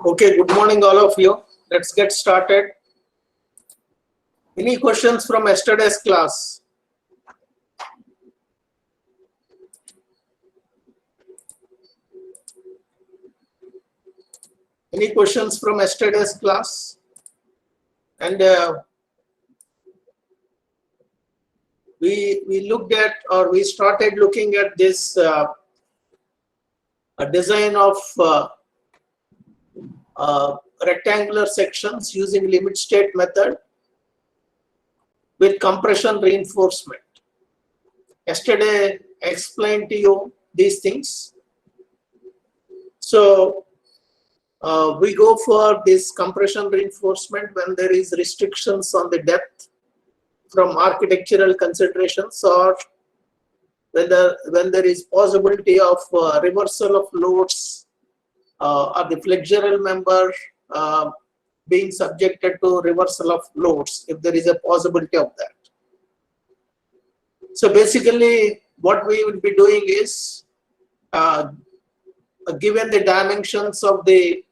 Okay, good morning all of you. Let's get started. Any questions from yesterday's class? Any questions from yesterday's class? And we looked at, or we started looking at this a design of rectangular sections using limit state method with compression reinforcement. Yesterday I explained to you these things. So we go for this compression reinforcement when there is restrictions on the depth from architectural considerations, or when there is possibility of reversal of loads or the flexural member being subjected to reversal of loads, if there is a possibility of that. So basically what we will be doing is, given the dimensions of the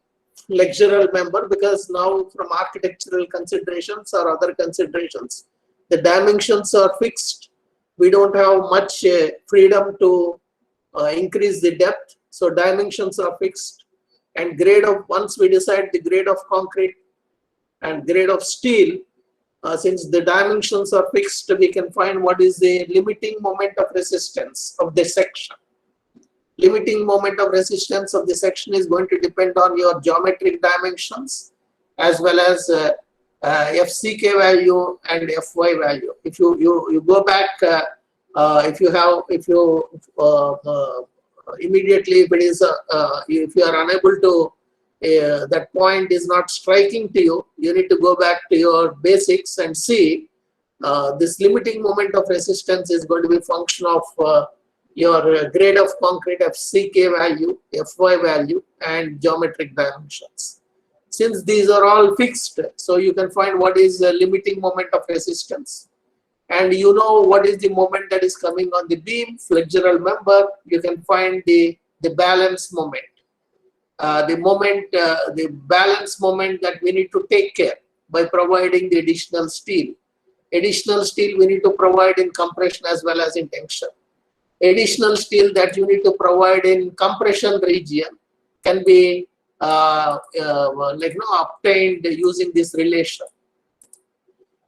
flexural member, because now from architectural considerations or other considerations, the dimensions are fixed. We don't have much freedom to increase the depth. So dimensions are fixed, and grade of, once we decide the grade of concrete and grade of steel, since the dimensions are fixed, we can find what is the limiting moment of resistance of the section. Limiting moment of resistance of the section is going to depend on your geometric dimensions as well as FCK value and FY value. If you go back, immediately, if it is if you are unable to, that point is not striking to you, you need to go back to your basics and see this limiting moment of resistance is going to be a function of your grade of concrete, FCK value, FY value, and geometric dimensions. Since these are all fixed, so you can find what is the limiting moment of resistance, and you know what is the moment that is coming on the beam, flexural member. You can find the balance moment, the balance moment that we need to take care by providing the additional steel. Additional steel we need to provide in compression as well as in tension. Additional steel that you need to provide in compression region can be obtained using this relation,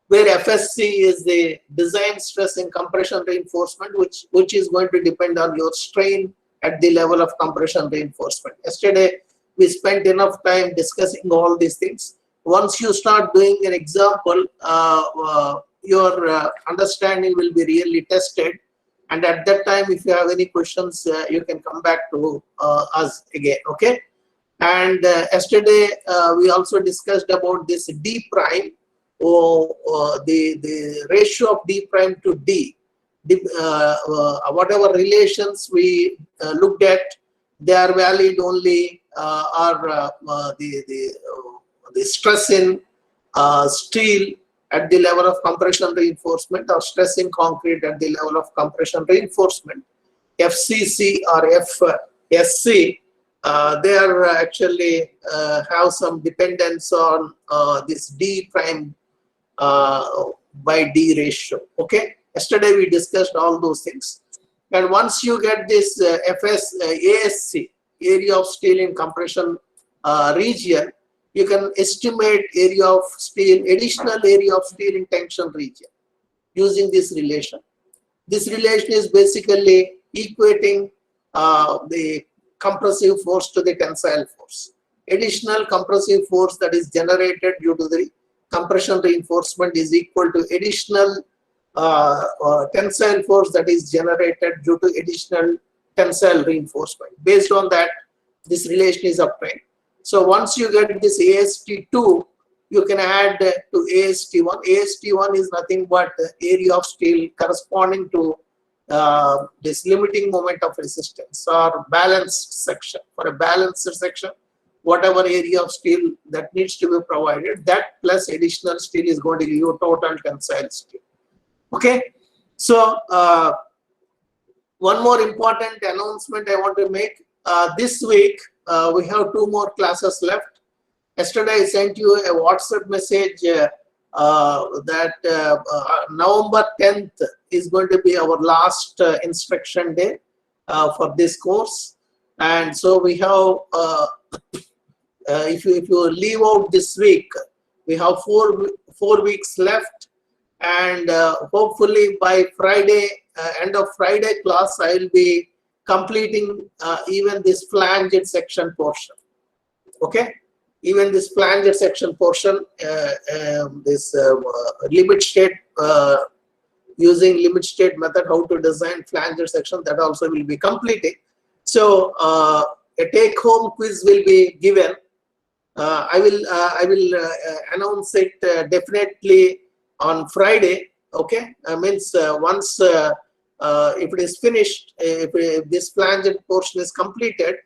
where FSC is the design stress in compression reinforcement, which is going to depend on your strain at the level of compression reinforcement. Yesterday we spent enough time discussing all these things. Once you start doing an example, your understanding will be really tested. And at that time, if you have any questions, you can come back to us again, okay? And yesterday, we also discussed about this D prime, or the ratio of D prime to D. Whatever relations we looked at, they are valid only the stress in steel at the level of compression reinforcement, or stress in concrete at the level of compression reinforcement. FCC or FSC, they are actually have some dependence on this D prime by D ratio. Okay, yesterday we discussed all those things, and once you get this ASC, area of steel in compression region, you can estimate area of steel, additional area of steel in tension region using this relation. This relation is basically equating the compressive force to the tensile force. Additional compressive force that is generated due to the compression reinforcement is equal to additional tensile force that is generated due to additional tensile reinforcement. Based on that, this relation is obtained. So once you get this AST2, you can add to AST1. AST1 is nothing but the area of steel corresponding to this limiting moment of resistance or balanced section. For a balanced section, whatever area of steel that needs to be provided, that plus additional steel is going to give you total tensile steel. Okay, so one more important announcement I want to make. This week we have 2 more classes left. Yesterday I sent you a WhatsApp message that November 10th is going to be our last instruction day for this course, and so we have if you leave out this week, we have four weeks left, and hopefully by Friday, end of Friday class, I will be completing even this flanged section portion. Okay, even this flanged section portion, this limit state, using limit state method, how to design flanged section, that also will be completing. So a take home quiz will be given. I will announce it definitely on Friday. Okay, means once if it is finished, if this flanged portion is completed,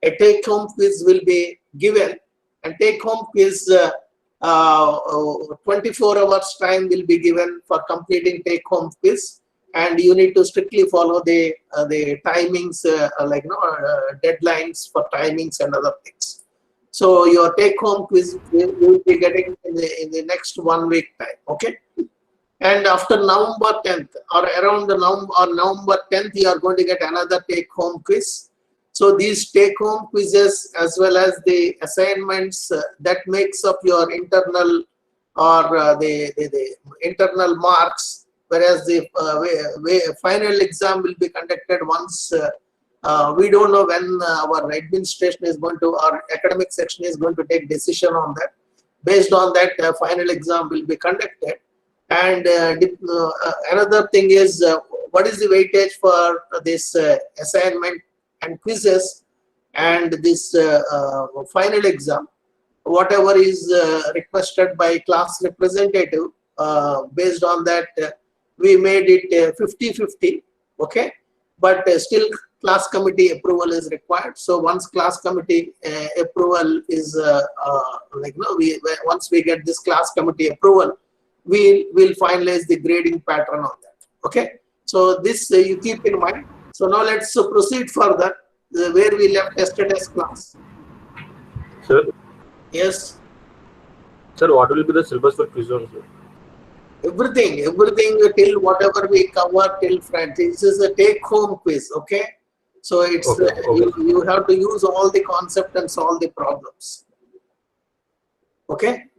a take home quiz will be given, and take home quiz 24 hours time will be given for completing take home quiz, and you need to strictly follow the timings, like deadlines for timings and other things. So your take home quiz you will be getting in the next 1 week time. Okay, and after November 10th or around the November 10th, you are going to get another take home quiz. So these take home quizzes as well as the assignments that makes up your internal or the internal marks, whereas the final exam will be conducted once. We don't know when our administration is going to, our academic section is going to take decision on that. Based on that, final exam will be conducted. And another thing is, what is the weightage for this assignment and quizzes and this final exam? Whatever is requested by class representative, based on that, we made it 50-50. Okay, but still class committee approval is required. So once class committee approval is once we get this class committee approval, we will finalize the grading pattern on that. Okay, so this you keep in mind. So now let's proceed further where we left yesterday's class. Sir? Yes? Sir, what will be the syllabus for quiz one, sir? Everything till whatever we cover till Friday. This is a take-home quiz, okay? So it's okay. You have to use all the concept and solve the problems. Okay?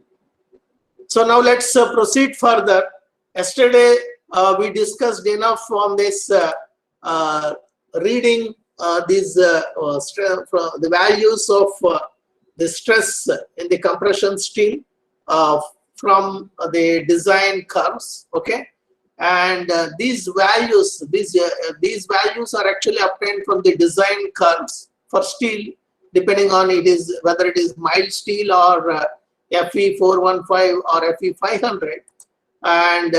So now let's proceed further. Yesterday we discussed enough on this reading the values of the stress in the compression steel from the design curves. Okay, and these values are actually obtained from the design curves for steel, depending on whether it is mild steel or Fe415 or Fe500, and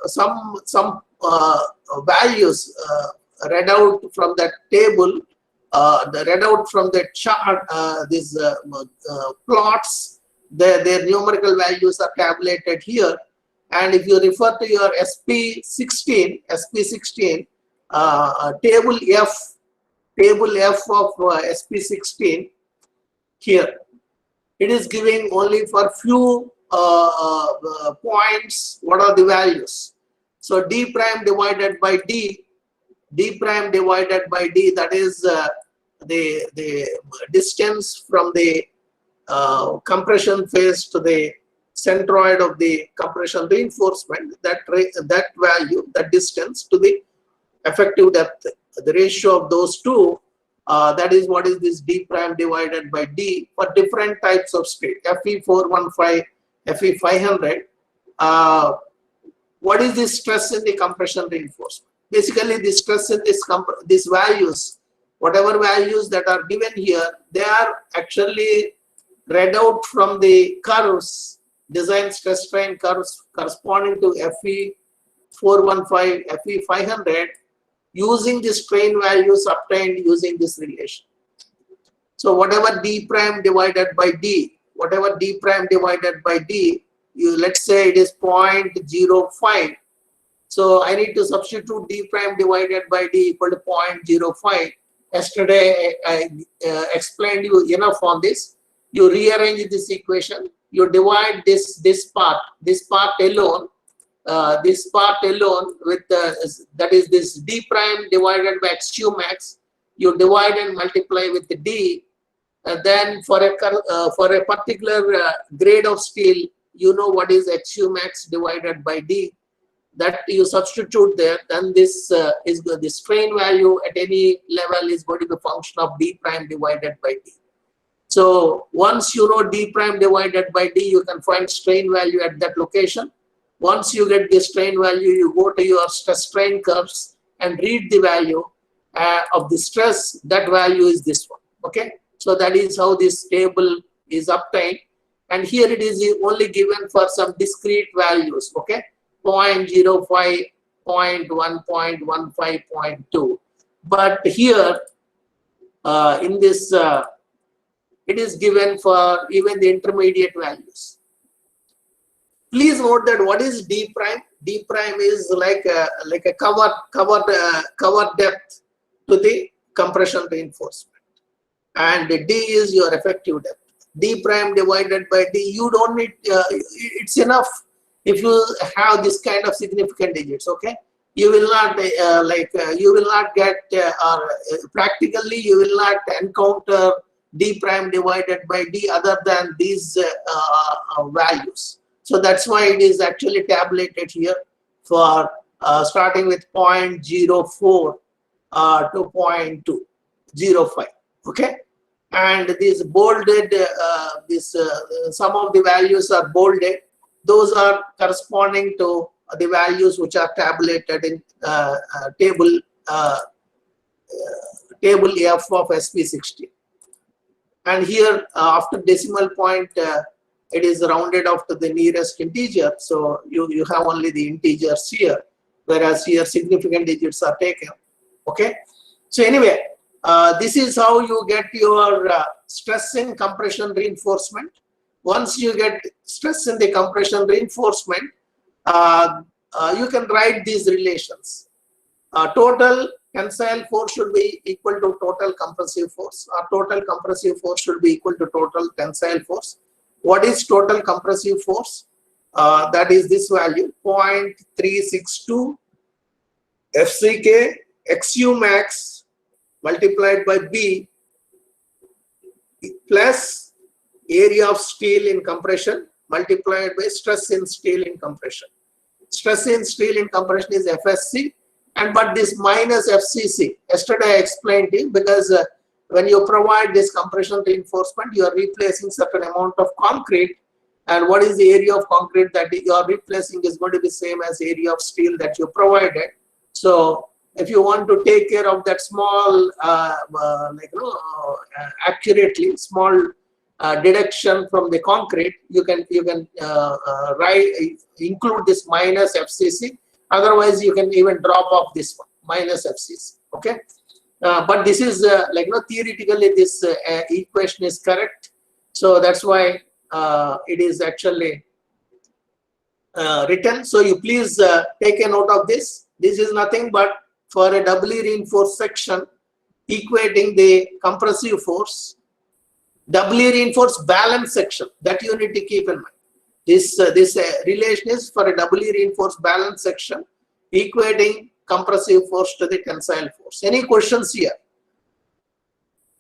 some values read out from that table, read out from the chart, these plots, their numerical values are tabulated here. And if you refer to your SP16, table F of SP16 here, it is giving only for few points what are the values. So D prime divided by D, that is the distance from the compression phase to the centroid of the compression reinforcement, that value, that distance to the effective depth, the ratio of those two, that is what is this D prime divided by D for different types of steel, Fe415, Fe500. What is the stress in the compression reinforcement? Basically, the stress in these values, whatever values that are given here, they are actually read out from the curves, design stress strain curves corresponding to Fe415, Fe500, using the strain values obtained using this relation. So whatever D prime divided by D, let's say it is 0.05. So I need to substitute D prime divided by D equal to 0.05. Yesterday I explained you enough on this. you rearrange this equation, you divide this part alone, with that is this d prime divided by xu max. You divide and multiply with the d. Then for a particular grade of steel, you know what is xu max divided by d. That you substitute there, then this is the strain value at any level is going to be a function of d prime divided by d. So once you know d prime divided by d, you can find strain value at that location. Once you get the strain value, you go to your stress strain curves and read the value of the stress. That value is this one. Okay, so that is how this table is obtained, and here it is only given for some discrete values. Okay, 0.05, 0.1, 0.15, 0.2. But here in this, it is given for even the intermediate values. Please note that what is d prime? D prime is like a cover depth to the compression reinforcement, and d is your effective depth. D prime divided by d. You don't need. It's enough if you have this kind of significant digits. Okay, you will not you will not get practically you will not encounter d prime divided by d other than these values. So that's why it is actually tabulated here for starting with 0.04 to 0.205. Okay, and these bolded, some of the values are bolded. Those are corresponding to the values which are tabulated in table F of SP60. And here after decimal point, it is rounded off to the nearest integer. So you have only the integers here, whereas here significant digits are taken. Okay. So anyway, this is how you get your stress in compression reinforcement. Once you get stress in the compression reinforcement, you can write these relations. Total tensile force should be equal to total compressive force, or total compressive force should be equal to total tensile force. What is total compressive force? That is this value, 0.362 FCK XU max multiplied by B plus area of steel in compression multiplied by stress in steel in compression. Stress in steel in compression is FSC, and but this minus FCC. Yesterday I explained to you, because when you provide this compression reinforcement, you are replacing certain amount of concrete, and what is the area of concrete that you are replacing is going to be same as area of steel that you provided. So if you want to take care of that small, accurately small deduction from the concrete, you can include this minus FCC. Otherwise, you can even drop off this one, minus FCC. Okay, but this is theoretically this equation is correct. So that's why it is actually written. So you please take a note of this. This is nothing but for a doubly reinforced section equating the compressive force, doubly reinforced balance section, that you need to keep in mind. This relation is for a doubly reinforced balance section equating compressive force to the tensile force. Any questions here?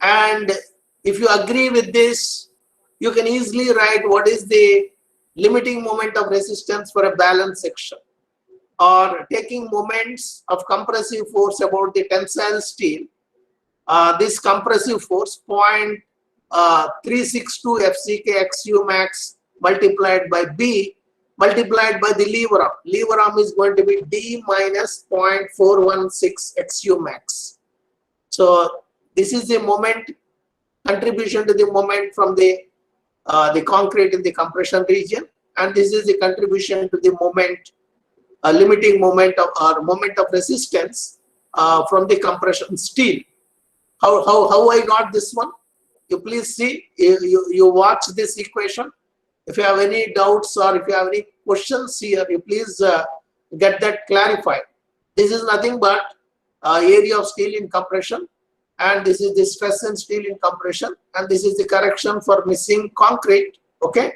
And if you agree with this, you can easily write what is the limiting moment of resistance for a balance section, or taking moments of compressive force about the tensile steel. This compressive force 0.362 FCK XU max multiplied by B multiplied by the lever arm. Lever arm is going to be D minus 0.416 XU max. So this is the moment, contribution to the moment from the concrete in the compression region, and this is the contribution to the moment, limiting moment of or moment of resistance from the compression steel. How I got this one? You please see, you watch this equation. If you have any doubts or if you have any questions here, you please get that clarified. This is nothing but area of steel in compression and this is the stress in steel in compression, and this is the correction for missing concrete. Okay,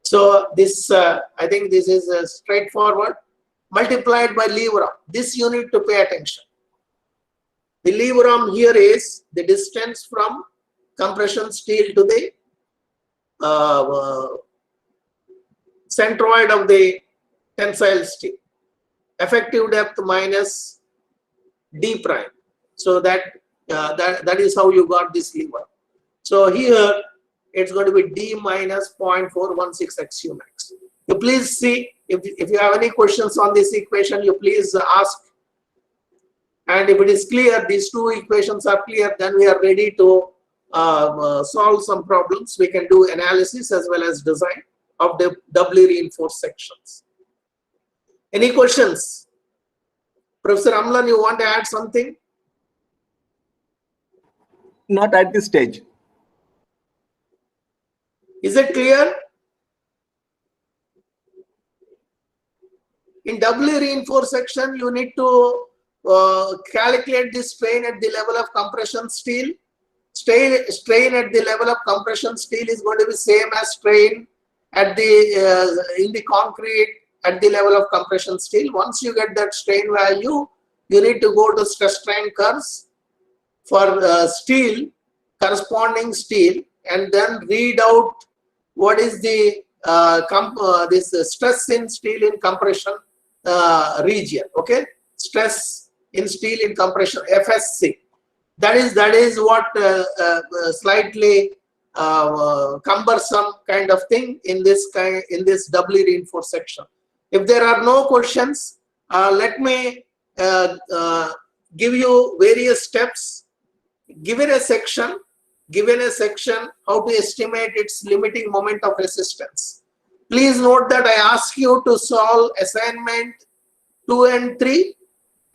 so this I think this is straightforward, multiplied by lever arm. This you need to pay attention. The lever arm here is the distance from compression steel to the centroid of the tensile steel. Effective depth minus D prime. So that is how you got this lever. So here it's going to be D minus 0.416 XU max. You please see, if you have any questions on this equation, you please ask. And if it is clear, these two equations are clear, then we are ready to solve some problems. We can do analysis as well as design of the doubly reinforced sections. Any questions? Professor Amlan, you want to add something? Not at this stage. Is it clear? In doubly reinforced section, you need to calculate the strain at the level of compression steel. Strain at the level of compression steel is going to be same as strain at the in the concrete at the level of compression steel. Once you get that strain value, you need to go to stress strain curves for steel, corresponding steel, and then read out what is the this stress in steel in compression region. Okay, stress in steel in compression, FSC. That is what slightly cumbersome kind of thing in this doubly reinforced section. If there are no questions, let me give you various steps. Given a section, how to estimate its limiting moment of resistance. Please note that I ask you to solve assignment 2 and 3.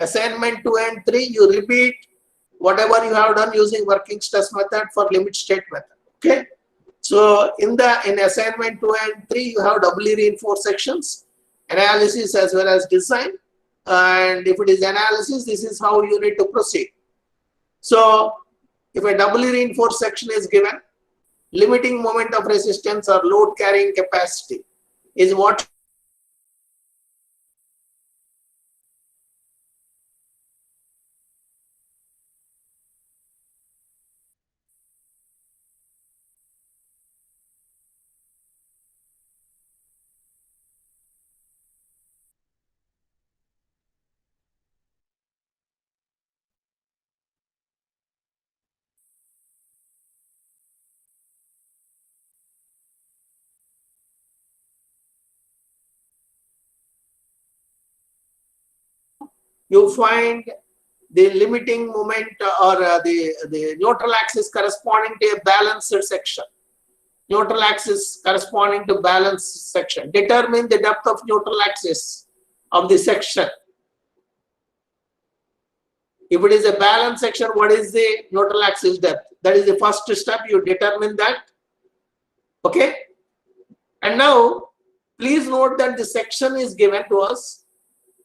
Assignment 2 and 3, you repeat whatever you have done using working stress method for limit state method. Okay. So in assignment 2 and 3, you have doubly reinforced sections, analysis as well as design. And if it is analysis, this is how you need to proceed. So if a doubly reinforced section is given, limiting moment of resistance or load carrying capacity is what you find the limiting moment or the neutral axis corresponding to a balanced section. Neutral axis corresponding to balanced section. Determine the depth of neutral axis of the section. If it is a balanced section, what is the neutral axis depth? That is the first step. You determine that. Okay. And now, please note that the section is given to us.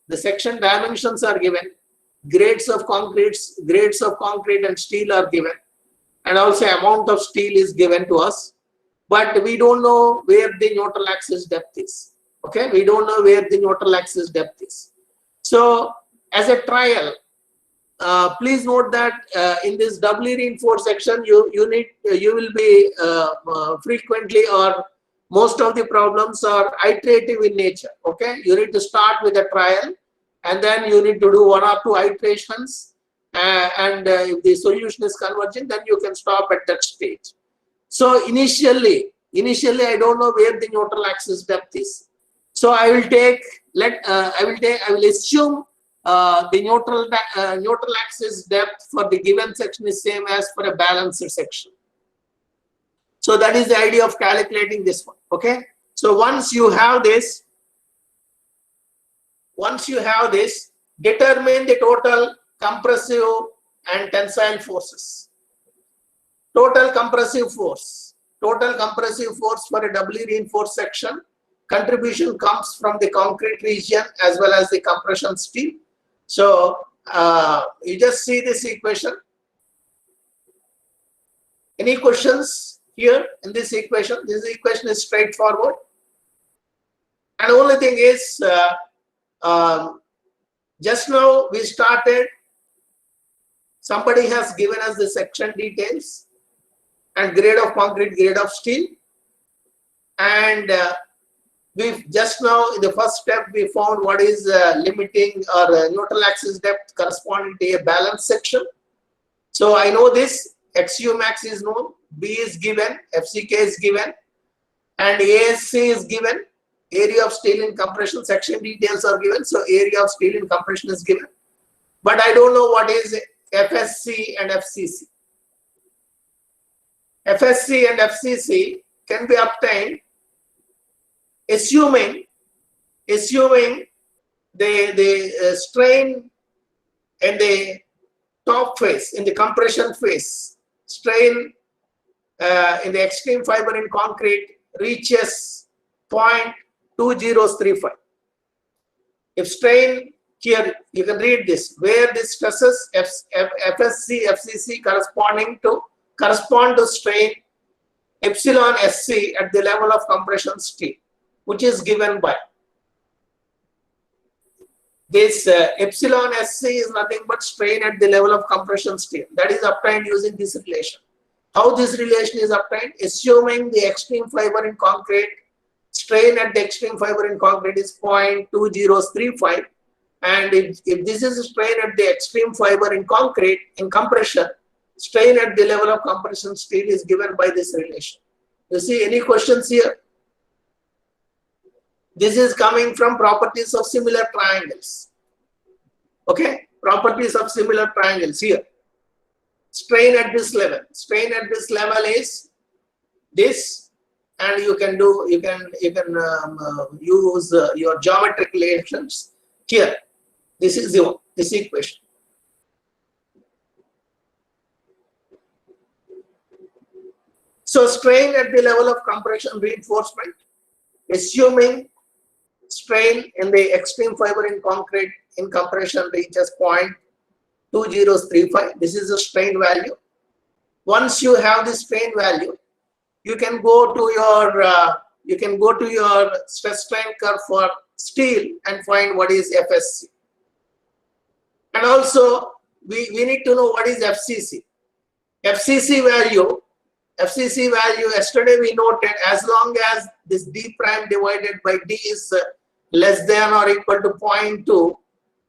The section dimensions are given. Grades of concrete and steel are given. And also amount of steel is given to us. But we don't know where the neutral axis depth is. Okay. We don't know where the neutral axis depth is. So, as a trial, please note that in this doubly reinforced section, you will be frequently, or most of the problems are iterative in nature. Okay, you need to start with a trial, and then you need to do 1 or 2 iterations, and if the solution is convergent, then you can stop at that stage. So initially I don't know where the neutral axis depth is. So I will assume the neutral axis depth for the given section is same as for a balanced section. So that is the idea of calculating this one. Okay. So once you have this, determine the total compressive and tensile forces. Total compressive force for a doubly reinforced section. Contribution comes from the concrete region as well as the compression steel. So you just see this equation. Any questions here in this equation? This equation is straightforward. And the only thing is, just now we started, somebody has given us the section details and grade of concrete, grade of steel. And we just now in the first step, we found what is limiting or neutral axis depth corresponding to a balance section. So I know this, XU max is known, B is given, FCK is given, and ASC is given. Area of steel in compression, section details are given. So area of steel in compression is given. But I don't know what is FSC and FCC. FSC and FCC can be obtained assuming the strain in the top phase, in the compression phase, strain in the extreme fiber in concrete reaches 0.2035. If strain here, you can read this, where the stresses FSC, FCC correspond to strain epsilon SC at the level of compression steel, which is given by this epsilon SC is nothing but strain at the level of compression steel. That is obtained using this relation. How this relation is obtained? Assuming the extreme fiber in concrete, strain at the extreme fiber in concrete is 0.2035, and if this is a strain at the extreme fiber in concrete in compression, strain at the level of compression steel is given by this relation. You see any questions here? This is coming from properties of similar triangles. Okay, properties of similar triangles here. Strain at this level. Strain at this level is this, and you can use your geometric relations here. This is this equation. So strain at the level of compression reinforcement, assuming strain in the extreme fiber in concrete in compression reaches 0.2035. This is a strain value. Once you have the strain value, you can go to your stress strain curve for steel and find what is FSC. And also we need to know what is FCC. FCC value, yesterday we noted, as long as this D prime divided by D is less than or equal to 0.2,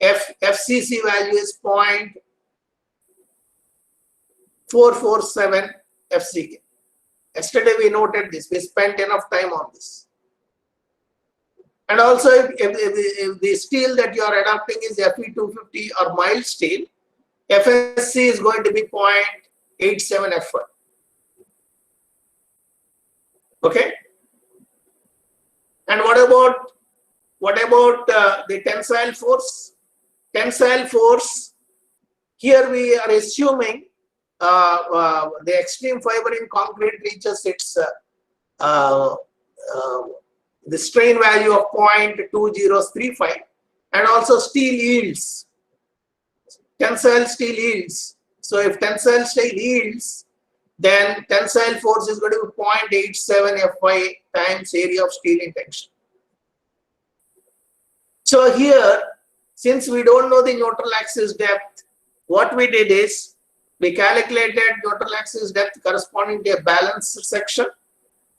FCC value is 0.447 FCK. Yesterday we noted this, we spent enough time on this. And also if the steel that you are adopting is Fe250 or mild steel, FSC is going to be 0.87 F1. Okay. And what about the tensile force? Tensile force, here we are assuming the extreme fiber in concrete reaches its the strain value of 0.2035, and also steel yields, tensile steel yields. So if tensile steel yields, then tensile force is going to be 0.87 Fy times area of steel in tension. So here, since we don't know the neutral axis depth, what we did is we calculated neutral axis depth corresponding to a balanced section,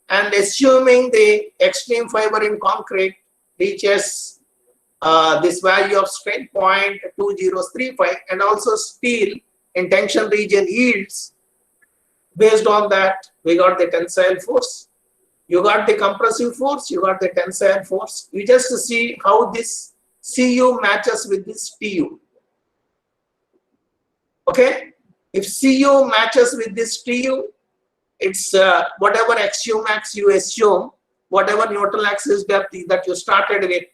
and assuming the extreme fiber in concrete reaches this value of strain 0.2035, and also steel in tension region yields, based on that we got the tensile force, you got the compressive force, you got the tensile force. You just see how this CU matches with this TU. Okay, if CU matches with this TU, it's whatever XU max you assume, whatever neutral axis depth that you started with,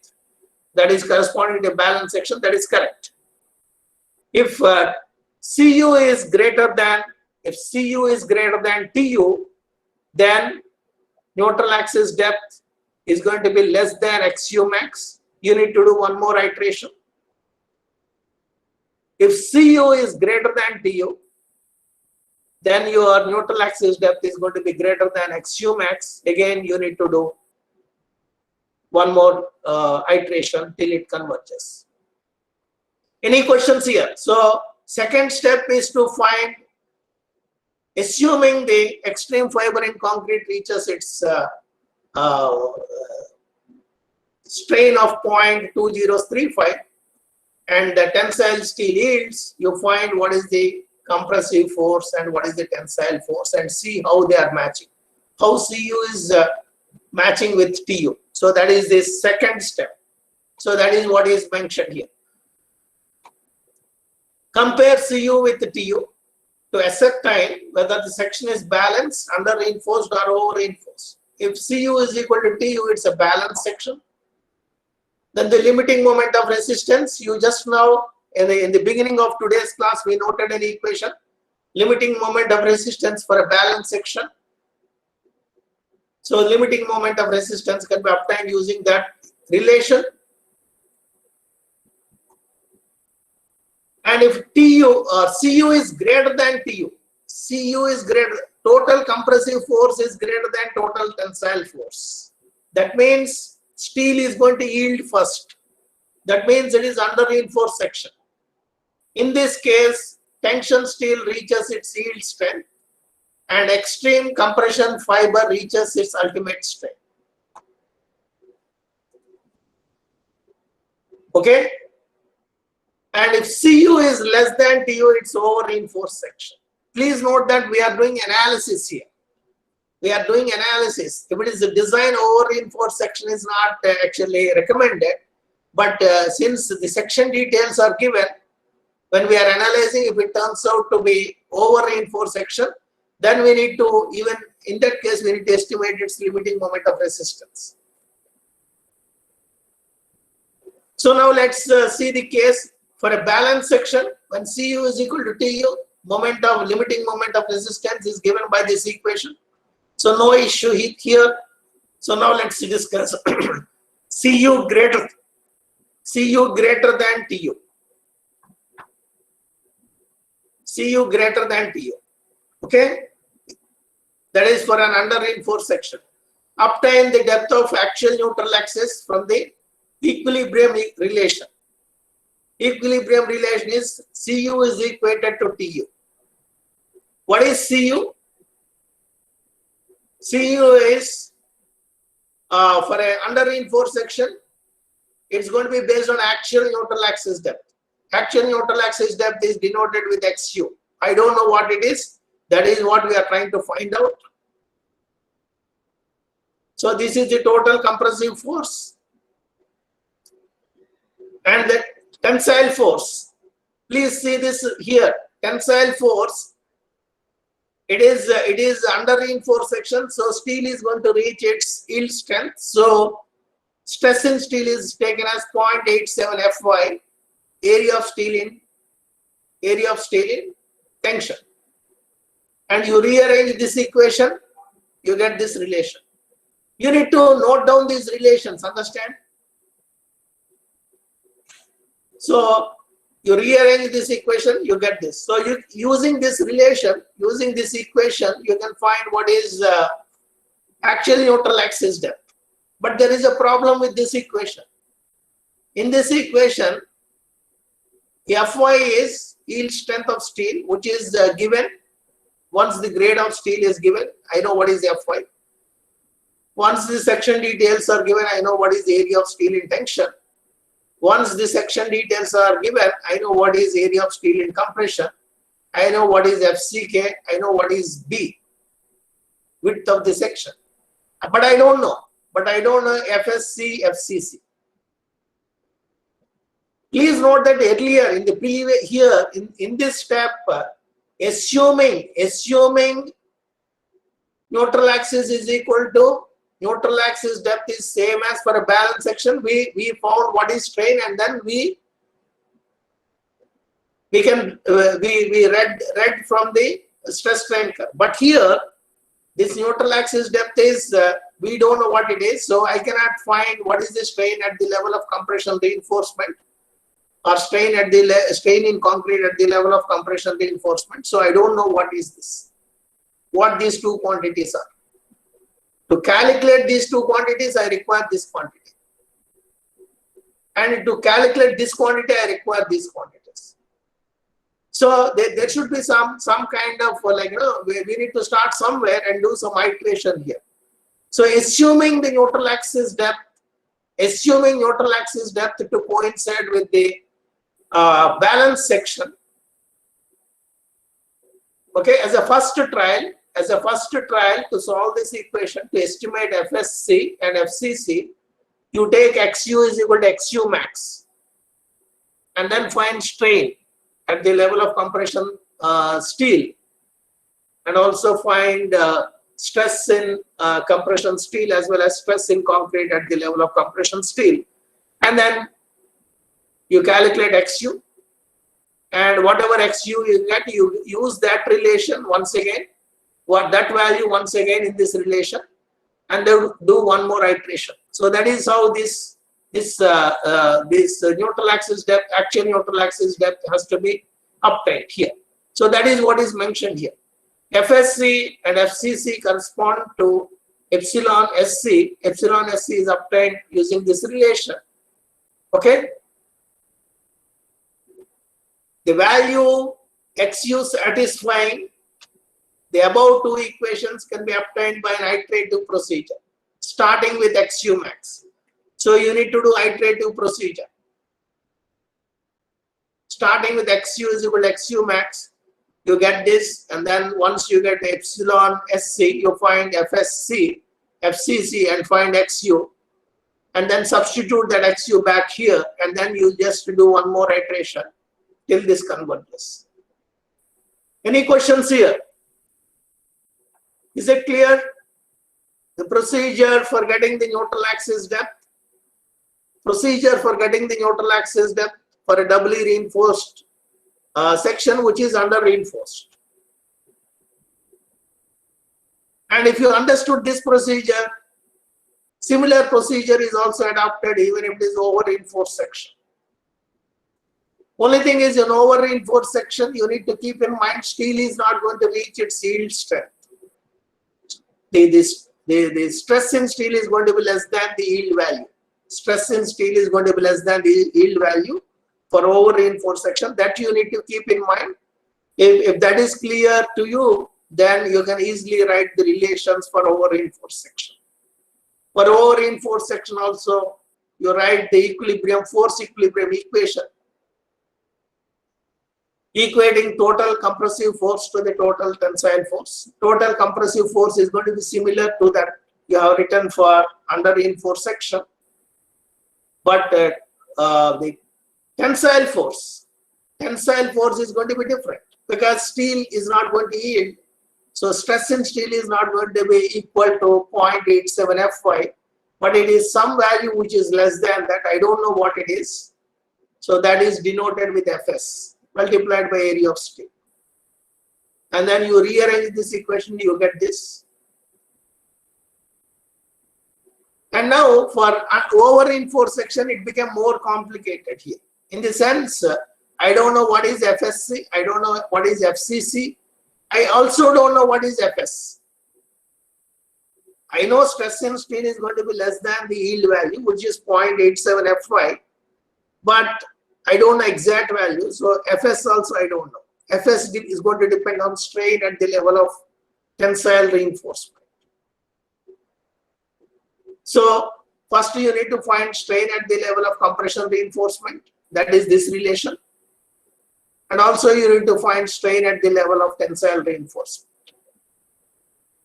that is corresponding to balance section, that is correct. If CU is greater than TU, then neutral axis depth is going to be less than XU max. You need to do one more iteration. If CU is greater than TU, then your neutral axis depth is going to be greater than XU max. Again, you need to do one more iteration till it converges. Any questions here? So second step is to find, assuming the extreme fiber in concrete reaches its strain of 0.2035 and the tensile steel yields, you find what is the compressive force and what is the tensile force and see how they are matching, how CU is matching with TU. So that is the second step. So that is what is mentioned here. Compare CU with TU to ascertain whether the section is balanced, under reinforced or over reinforced. If CU is equal to TU, it's a balanced section. Then the limiting moment of resistance, you just now in the beginning of today's class we noted an equation, limiting moment of resistance for a balanced section. So limiting moment of resistance can be obtained using that relation. And if TU or CU is greater than TU, CU is greater, total compressive force is greater than total tensile force. That means steel is going to yield first. That means it is under reinforced section. In this case, tension steel reaches its yield strength and extreme compression fiber reaches its ultimate strength. Okay? And if CU is less than TU, it's over reinforced section. Please note that we are doing analysis here. We are doing analysis. If it is a design, over reinforced section is not actually recommended. But since the section details are given, when we are analyzing, if it turns out to be over reinforced section, then we need to, even in that case, we need to estimate its limiting moment of resistance. So now let's see the case for a balanced section. When CU is equal to TU, limiting moment of resistance is given by this equation. So no issue here. So now let's discuss CU greater than TU. CU greater than TU. Okay? That is for an under reinforced section. Obtain the depth of actual neutral axis from the equilibrium relation. Equilibrium relation is CU is equated to TU. What is CU? CU is for an under reinforced section, it's going to be based on actual neutral axis depth. Actual neutral axis depth is denoted with XU. I don't know what it is. That is what we are trying to find out. So this is the total compressive force. And the tensile force. Please see this here. Tensile force. It is under reinforced section. So steel is going to reach its yield strength. So stress in steel is taken as 0.87 Fy. Area of steel in tension. And you rearrange this equation, you get this relation. You need to note down these relations, understand? So you rearrange this equation, you get this. So using this relation, using this equation, you can find what is actual neutral axis depth. But there is a problem with this equation. In this equation, Fy is yield strength of steel, which is given. Once the grade of steel is given, I know what is Fy. Once the section details are given, I know what is the area of steel in tension. Once the section details are given, I know what is area of steel in compression. I know what is FCK. I know what is B, width of the section. But I don't know. FSC, FCC. Please note that earlier in the previous here in this step, assuming neutral axis is equal to neutral axis depth is same as for a balanced section, we found what is strain, and then we read from the stress strain curve. But here this neutral axis depth is we don't know what it is, so I cannot find what is the strain at the level of compression reinforcement, or strain in concrete at the level of compression reinforcement. So I don't know what is this. what these two quantities are. To calculate these two quantities, I require this quantity. And to calculate this quantity, I require these quantities. So there should be some kind of like, we need to start somewhere and do some iteration here. So assuming the neutral axis depth, to coincide with the balance section. Okay, as a first trial to solve this equation, to estimate FSC and FCC, you take XU is equal to XU max and then find strain at the level of compression steel, and also find stress in compression steel as well as stress in concrete at the level of compression steel, and then you calculate XU, and whatever XU you get, you use that relation once again, that value once again in this relation, and then do one more iteration. So that is how this neutral axis depth, actual neutral axis depth, has to be obtained here. So that is what is mentioned here. FSC and FCC correspond to epsilon SC. Epsilon SC is obtained using this relation. Okay. The value XU satisfying the above two equations can be obtained by an iterative procedure, starting with XU max. So you need to do iterative procedure. Starting with XU is equal to XU max, you get this, and then once you get epsilon SC, you find FSC, FCC, and find XU, and then substitute that XU back here, and then you just do one more iteration till this converges. Any questions here? Is it clear? The procedure for getting the neutral axis depth. Procedure for getting the neutral axis depth for a doubly reinforced section which is under reinforced. And if you understood this procedure, similar procedure is also adopted even if it is over reinforced section. Only thing is, in over reinforced section, you need to keep in mind steel is not going to reach its yield strength. The stress in steel is going to be less than the yield value. Stress in steel is going to be less than the yield value for over reinforced section. That you need to keep in mind. If that is clear to you, then you can easily write the relations for over reinforced section. For over reinforced section also, you write the equilibrium, force equilibrium equation, equating total compressive force to the total tensile force. Total compressive force is going to be similar to that you have written for under reinforced section. But the tensile force is going to be different because steel is not going to yield. So stress in steel is not going to be equal to 0.87 Fy, but it is some value which is less than that. I don't know what it is. So that is denoted with Fs multiplied by area of steel. And then you rearrange this equation, you get this. And now for over reinforced section, it became more complicated here. In the sense, I don't know what is FSC, I don't know what is FCC, I also don't know what is FS. I know stress in steel is going to be less than the yield value, which is 0.87 Fy, but I don't know exact value. So Fs also I don't know. Fs is going to depend on strain at the level of tensile reinforcement. So first you need to find strain at the level of compression reinforcement. That is this relation. And also you need to find strain at the level of tensile reinforcement.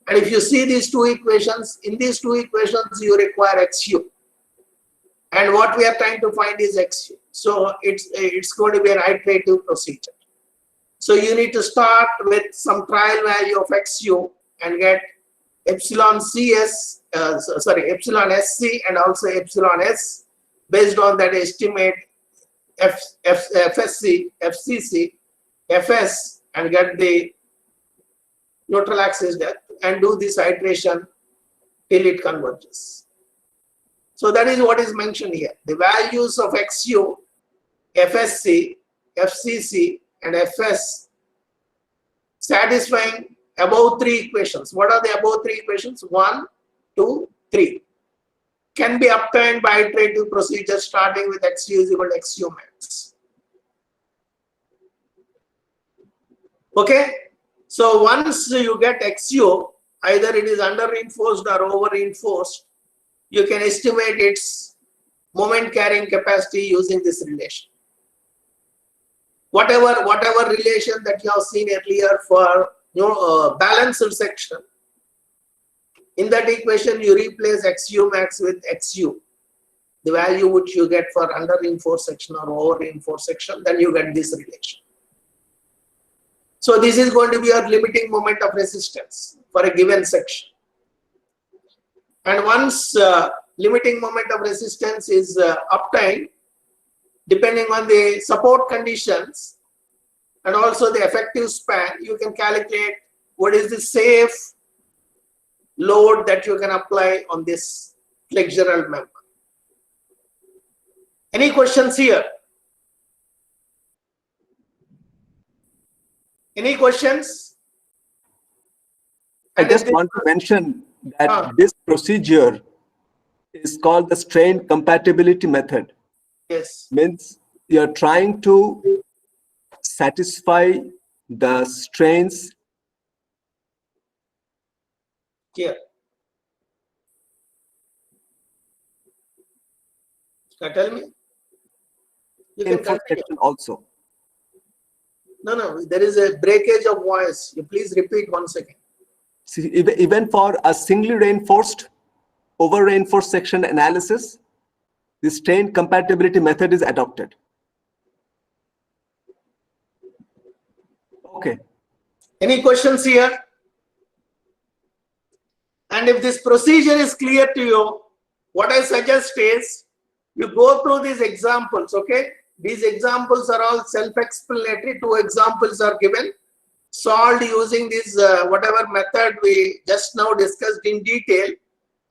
And if you see these two equations, in these two equations you require XU. And what we are trying to find is XU. So it's going to be an iterative procedure. So you need to start with some trial value of XU and get epsilon SC and also epsilon S. Based on that, estimate FSC, FCC, FS, and get the neutral axis depth and do this iteration till it converges. So that is what is mentioned here. The values of XU, FSC, FCC, and FS satisfying above three equations. What are the above three equations? 1, 2, 3. Can be obtained by iterative procedure starting with XU is equal to XU max. Okay. So once you get XU, either it is under reinforced or over reinforced, you can estimate its moment carrying capacity using this relation. Whatever relation that you have seen earlier for balanced section, in that equation you replace XU max with XU, the value which you get for under reinforced section or over reinforced section, then you get this relation. So this is going to be your limiting moment of resistance for a given section. And once limiting moment of resistance is obtained, depending on the support conditions and also the effective span, you can calculate what is the safe load that you can apply on this flexural member. Any questions here? Any questions? I just want to mention that this procedure is called the strain compatibility method. Yes. Means you're trying to satisfy the strains. Here. Tell me. You can continue. Section also. No, there is a breakage of voice. You please repeat once again. See, even for a singly reinforced, over reinforced section analysis, the strain compatibility method is adopted. Okay. Any questions here? And if this procedure is clear to you, what I suggest is you go through these examples, okay? These examples are all self-explanatory. 2 examples are given, solved using this whatever method we just now discussed in detail,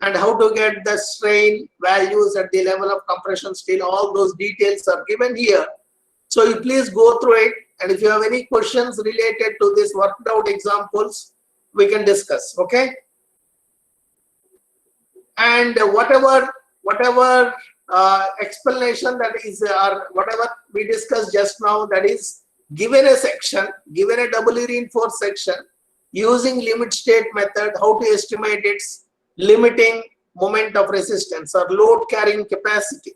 and how to get the strain values at the level of compression steel. All those details are given here. So you please go through it, and if you have any questions related to this worked out examples, we can discuss, okay? And whatever explanation that is, or whatever we discussed just now, that is given a section, given a doubly reinforced section, using limit state method, how to estimate its limiting moment of resistance or load carrying capacity.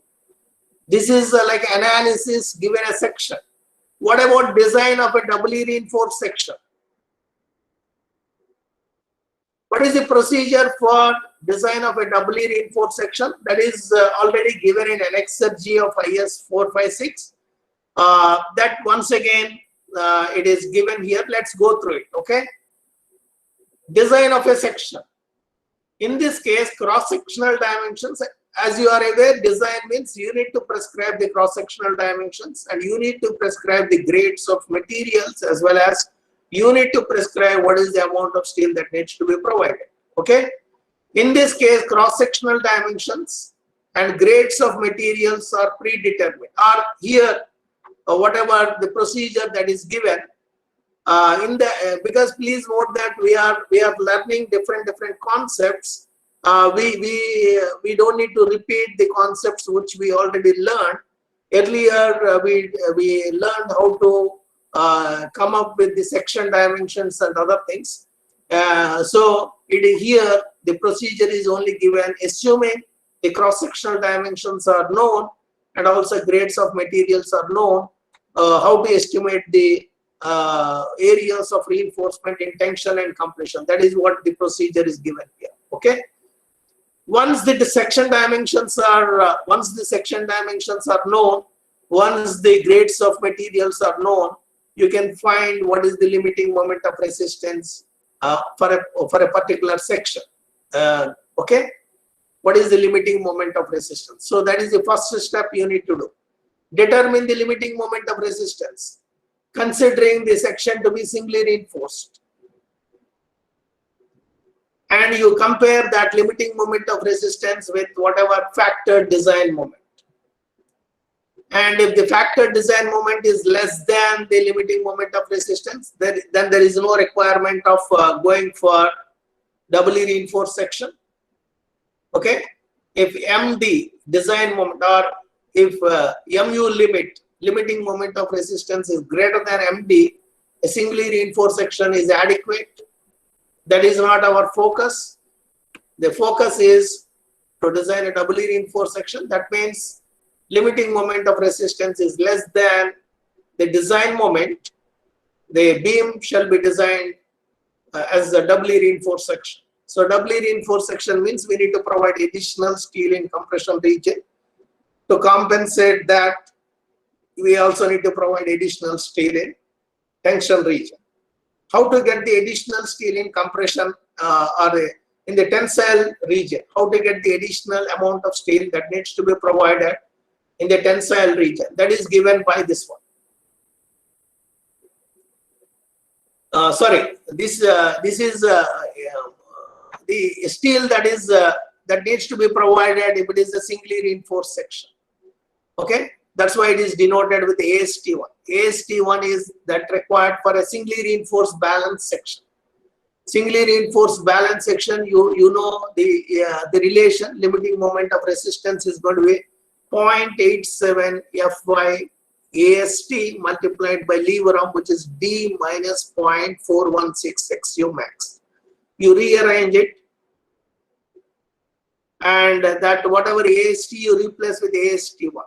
This is like analysis given a section. What about design of a doubly reinforced section? What is the procedure for design of a doubly reinforced section? That is already given in Annexure G of IS 456. That once again it is given here. Let's go through it, okay? Design of a section. In this case, cross-sectional dimensions. As you are aware, design means you need to prescribe the cross-sectional dimensions, and you need to prescribe the grades of materials, as well as you need to prescribe what is the amount of steel that needs to be provided, okay? In this case, cross-sectional dimensions and grades of materials are predetermined. Or here, whatever the procedure that is given, because please note that we are learning different concepts. We don't need to repeat the concepts which we already learned earlier. We learned how to come up with the section dimensions and other things. So here the procedure is only given assuming the cross-sectional dimensions are known and also grades of materials are known, how to estimate the areas of reinforcement in tension and compression. That is what the procedure is given here, okay? Once the section dimensions are known, once the grades of materials are known, you can find what is the limiting moment of resistance for a particular section. Okay, what is the limiting moment of resistance? So that is the first step you need to do. Determine the limiting moment of resistance, considering the section to be singly reinforced, and you compare that limiting moment of resistance with whatever factor design moment. And if the factor design moment is less than the limiting moment of resistance, then there is no requirement of going for doubly reinforced section. Okay, if MD design moment, or if MU limiting moment of resistance is greater than MD, a singly reinforced section is adequate. That is not our focus. The focus is to design a doubly reinforced section. That means limiting moment of resistance is less than the design moment. The beam shall be designed as a doubly reinforced section. So doubly reinforced section means we need to provide additional steel in compression region. To compensate that, we also need to provide additional steel in tension region. How to get the additional steel in compression or in the tensile region? How to get the additional amount of steel that needs to be provided in the tensile region? That is given by this one. This is the steel that needs to be provided if it is a singly reinforced section. Okay, that's why it is denoted with AST1. AST1 is that required for a singly reinforced balance section. Singly reinforced balance section, you know the relation, limiting moment of resistance is going to be 0.87 Fy AST multiplied by lever arm, which is D minus 0.416 XU max. You rearrange it, and that whatever AST you replace with AST1.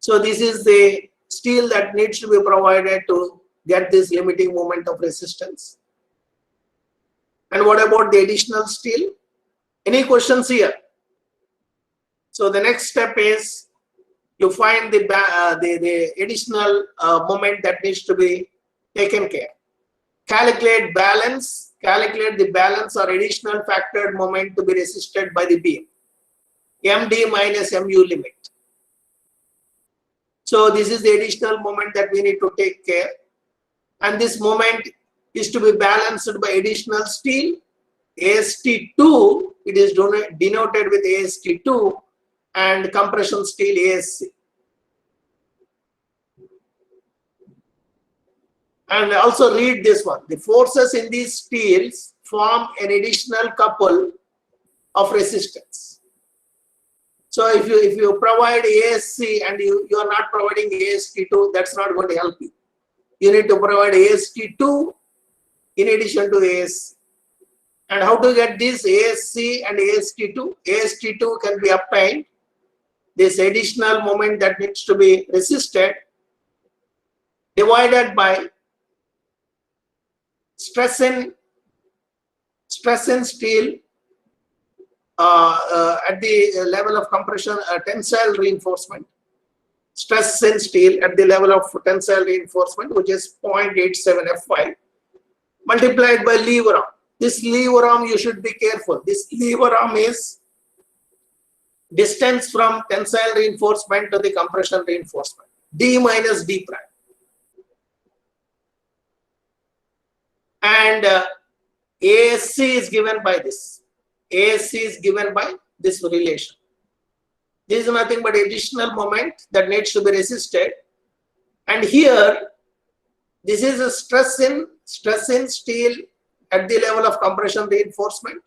So this is the steel that needs to be provided to get this limiting moment of resistance. And what about the additional steel? Any questions here? So the next step is you find the additional moment that needs to be taken care. Calculate the balance or additional factored moment to be resisted by the beam. MD minus MU limit. So this is the additional moment that we need to take care. And this moment is to be balanced by additional steel. AST2, it is denoted with AST2, and compression steel ASC. And also read this one. The forces in these steels form an additional couple of resistance. So if you provide ASC and you are not providing AST2, that's not going to help you. You need to provide AST2 in addition to ASC. And how to get this ASC and AST2? AST2 can be obtained. This additional moment that needs to be resisted divided by stress in steel at the level of compression, tensile reinforcement. Stress in steel at the level of tensile reinforcement, which is 0.87 F5, multiplied by lever arm. This lever arm, you should be careful. This lever arm is distance from tensile reinforcement to the compression reinforcement. D minus D prime. And ASC is given by this. ASC is given by this relation. This is nothing but additional moment that needs to be resisted. And here, this is a stress in steel at the level of compression reinforcement.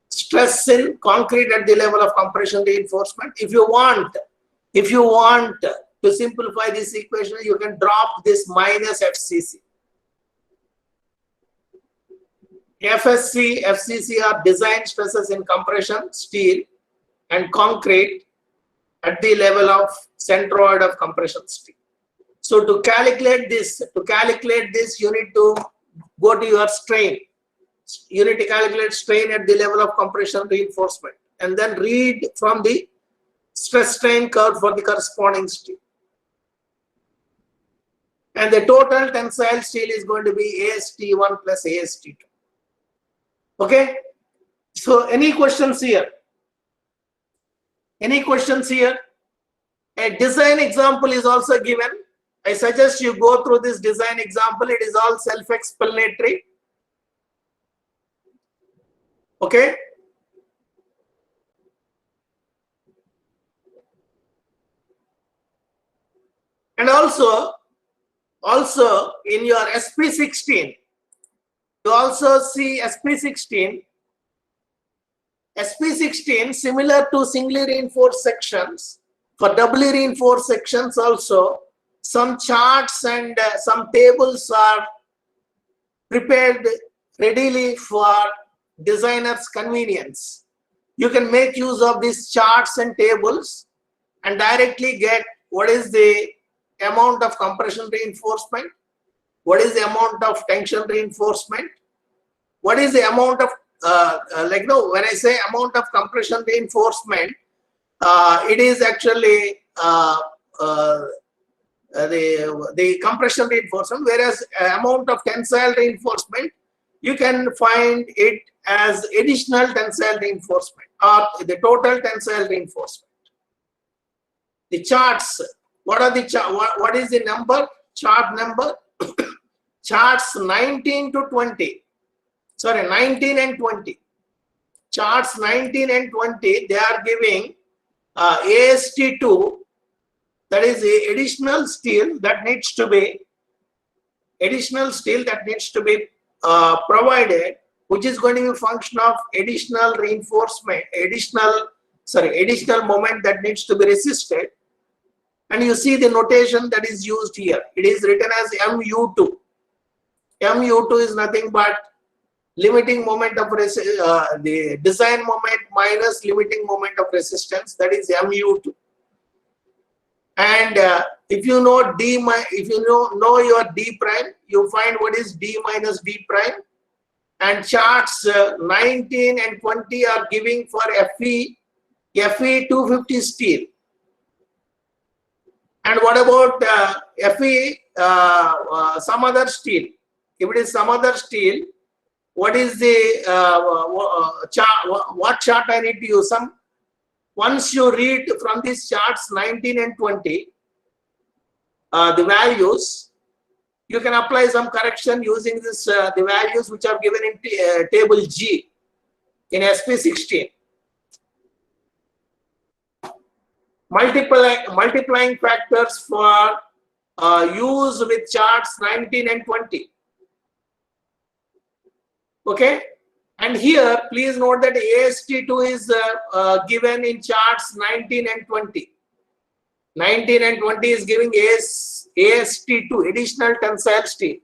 Stress in concrete at the level of compression reinforcement. If you want to simplify this equation, you can drop this minus FCC. FSC, FCC are design stresses in compression, steel, and concrete at the level of centroid of compression steel. So to calculate this, you need to go to your strain. You need to calculate strain at the level of compression reinforcement, and then read from the stress strain curve for the corresponding steel. And the total tensile steel is going to be AST1 plus AST2. Okay, so any questions here? Any questions here? A design example is also given. I suggest you go through this design example. It is all self-explanatory. Okay. And also in your SP16, you also see SP16 similar to singly reinforced sections. For doubly reinforced sections also, some charts and some tables are prepared readily for designers' convenience. You can make use of these charts and tables and directly get what is the amount of compression reinforcement, what is the amount of tension reinforcement, what is the amount of when I say amount of compression reinforcement, it is actually the compression reinforcement, whereas amount of tensile reinforcement, you can find it as additional tensile reinforcement or the total tensile reinforcement. The charts, what are the what is the number? Chart number charts 19 to 20. Sorry, 19 and 20. Charts 19 and 20, they are giving AST2, that is the additional steel that needs to be provided, which is going to be a function of additional reinforcement, additional moment that needs to be resisted. And you see the notation that is used here. It is written as MU2. MU2 is nothing but limiting moment of the design moment minus limiting moment of resistance, that is MU2. And if you know know your D prime, you find what is D minus D prime. And charts 19 and 20 are giving for Fe 250 steel. And what about Fe some other steel? If it is some other steel, what is the what chart I need to use? Once you read from these charts 19 and 20, the values, you can apply some correction using this the values which are given in table G in SP16. Multiplying factors for use with charts 19 and 20. Okay. And here, please note that AST2 is given in charts 19 and 20. 19 and 20 is giving AST2, additional tensile steel.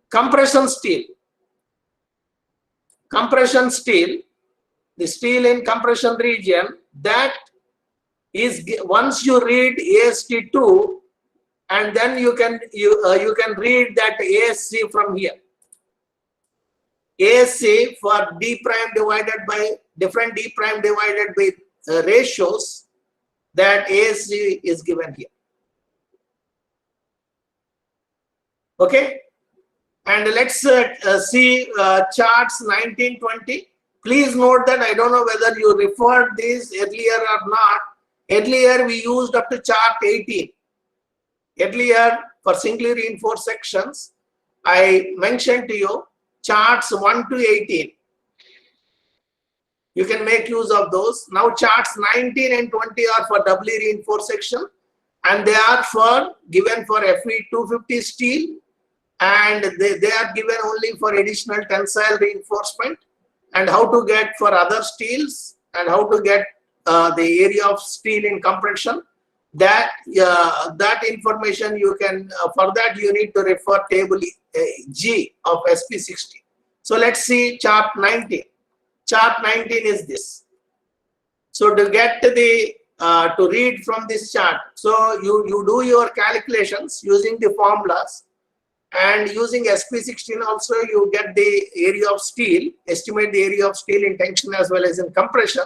Compression steel, the steel in compression region, that is, once you read AST2, and then you can read that ASC from here. ASC for D prime divided by different D prime divided by ratios, that ASC is given here. Okay, and let's see charts 1920. Please note that I don't know whether you referred this earlier or not. Earlier we used up to chart 18. Earlier for singly reinforced sections, I mentioned to you charts 1 to 18. You can make use of those. Now charts 19 and 20 are for doubly reinforced section, and they are given for Fe 250 steel, and they are given only for additional tensile reinforcement, and how to get for other steels, and how to get the area of steel in compression. That information you can for that you need to refer table G of SP16. So let's see chart 19. Chart 19 is this. So to get to the to read from this chart, so you do your calculations using the formulas, and using SP16 also you get the area of steel, estimate the area of steel in tension as well as in compression,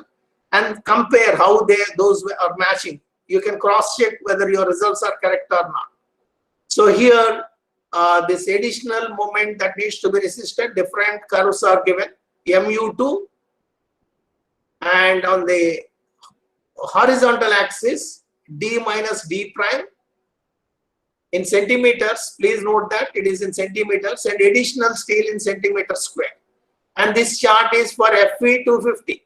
and compare how those are matching. You can cross check whether your results are correct or not. So here this additional moment that needs to be resisted, different curves are given, MU2, and on the horizontal axis D minus D prime in centimeters. Please note that it is in centimeters, and additional steel in centimeter square. And this chart is for Fe 250.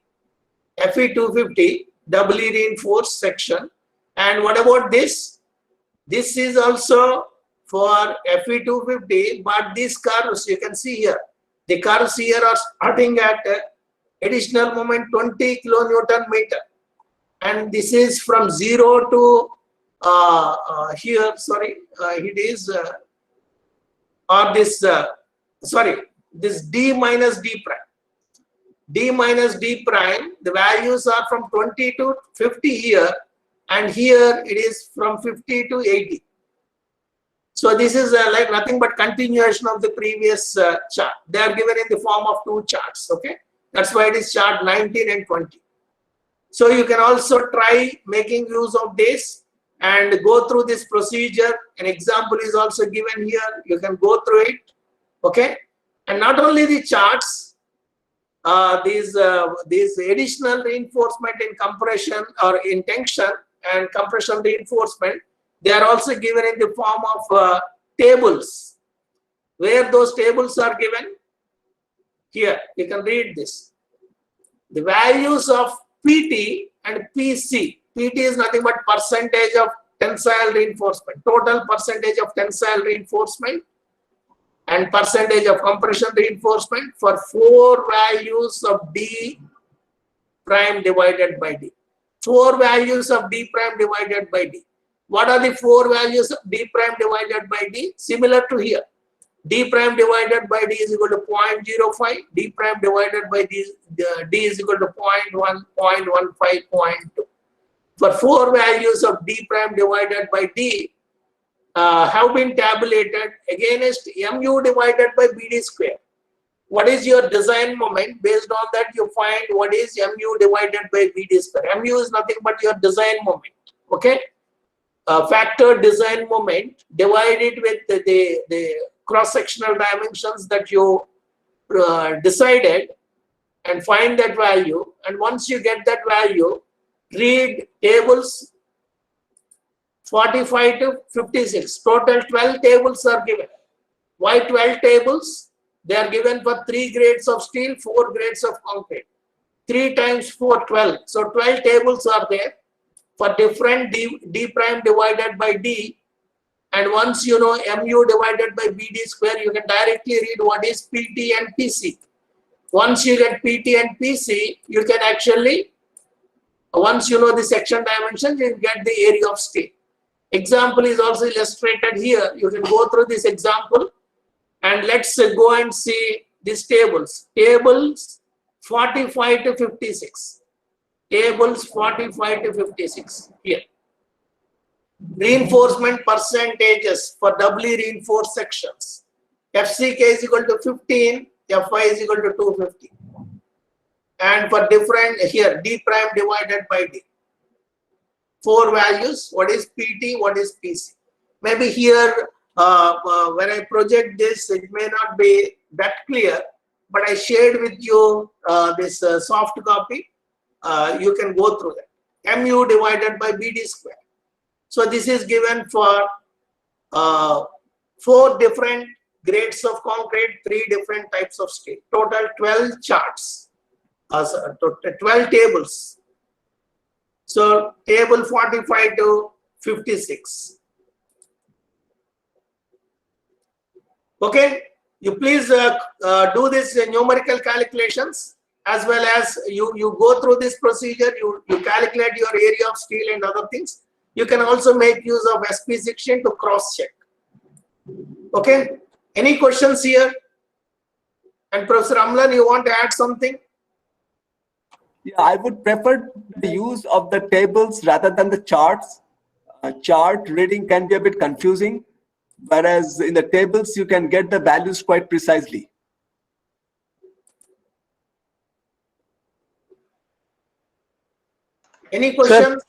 Fe 250 doubly reinforced section. And what about this? This is also for Fe250, but these curves you can see here. The curves here are starting at additional moment 20 kilonewton meter, and this is from 0 to here. Sorry, it is or this sorry, this D minus D prime. D minus D prime, the values are from 20 to 50 here, and here it is from 50 to 80. So this is like nothing but continuation of the previous chart. They are given in the form of two charts. Okay, that's why it is chart 19 and 20. So you can also try making use of this and go through this procedure. An example is also given here. You can go through it. Okay, and not only the charts. These additional reinforcement in compression or in tension and compression reinforcement, they are also given in the form of tables. Where those tables are given? Here, you can read this. The values of PT and PC. PT is nothing but percentage of tensile reinforcement, total percentage of tensile reinforcement, and percentage of compression reinforcement for 4 values of D prime divided by D. 4 values of D prime divided by D. What are the 4 values of D prime divided by D? Similar to here. D prime divided by D is equal to 0.05. D prime divided by D is equal to 0.1, 0.15, 0.2. For 4 values of D prime divided by D, have been tabulated against mu divided by bd square. What is your design moment? Based on that, you find what is mu divided by bd square. Mu is nothing but your design moment. Okay, factor design moment divided with the cross-sectional dimensions that you decided, and find that value. And once you get that value, read tables 45 to 56. Total 12 tables are given. Why 12 tables? They are given for 3 grades of steel, 4 grades of concrete. 3 times 4, 12. So 12 tables are there for different D prime divided by D. And once you know mu divided by bd square, you can directly read what is PT and PC. Once you get PT and PC, you can actually, once you know the section dimensions, you get the area of steel. Example is also illustrated here. You can go through this example, and let's go and see these tables. Tables 45 to 56. Tables 45 to 56 here. Reinforcement percentages for doubly reinforced sections. FCK is equal to 15, Fy is equal to 250. And for different here, D prime divided by D. 4 values, what is PT, what is PC. Maybe here, when I project this, it may not be that clear, but I shared with you this soft copy. You can go through that. Mu divided by BD square. So this is given for 4 different grades of concrete, 3 different types of steel. Total 12 charts, 12 tables. So table 45 to 56. Okay, you please do this numerical calculations, as well as you go through this procedure, you calculate your area of steel and other things. You can also make use of SP16 to cross check. Okay, any questions here? And Professor Amlan, you want to add something? Yeah, I would prefer the use of the tables rather than the charts. Chart reading can be a bit confusing, whereas in the tables you can get the values quite precisely. Any questions?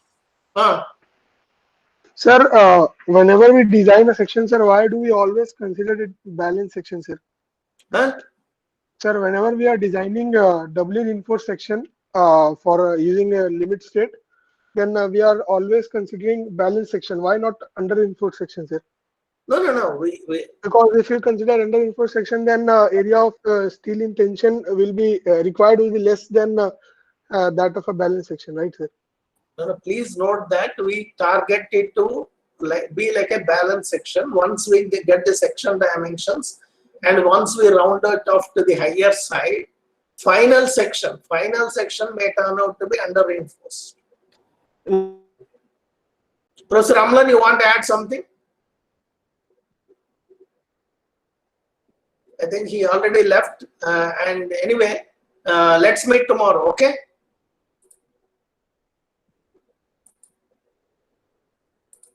Sir, whenever we design a section, sir, why do we always consider it balanced section, sir? Sir, whenever we are designing a doubly reinforced section for using a limit state, then we are always considering balanced section. Why not under reinforced section, sir? No. Because if you consider under reinforced section, then area of steel in tension will be required will be less than that of a balanced section, right, sir? No, please note that we target it to be like a balance section once we get the section dimensions, and once we round it off to the higher side, final section may turn out to be under reinforced. Professor Amlan, you want to add something? I think he already left. And anyway, let's meet tomorrow, okay?